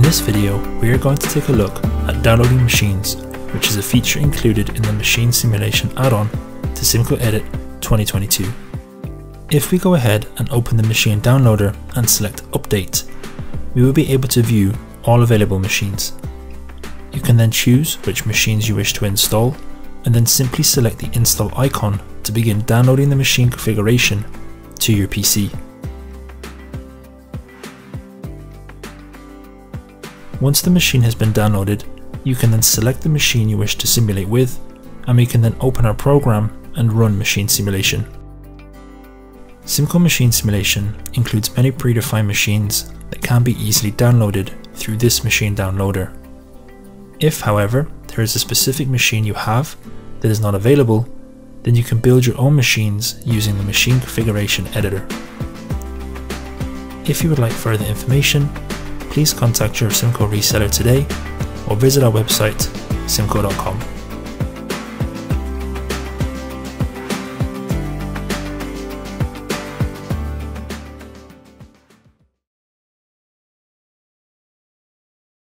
this video, we are going to take a look at downloading machines, which is a feature included in the Machine Simulation add-on to CIMCO Edit 2022. If we go ahead and open the machine downloader and select Update, we will be able to view all available machines. You can then choose which machines you wish to install, and then simply select the install icon to begin downloading the machine configuration to your PC. Once the machine has been downloaded, you can then select the machine you wish to simulate with, and we can then open our program and run machine simulation. CIMCO Machine Simulation includes many predefined machines that can be easily downloaded through this machine downloader. If, however, there is a specific machine you have that is not available, then you can build your own machines using the Machine Configuration Editor. If you would like further information, please contact your CIMCO reseller today or visit our website, cimco.com.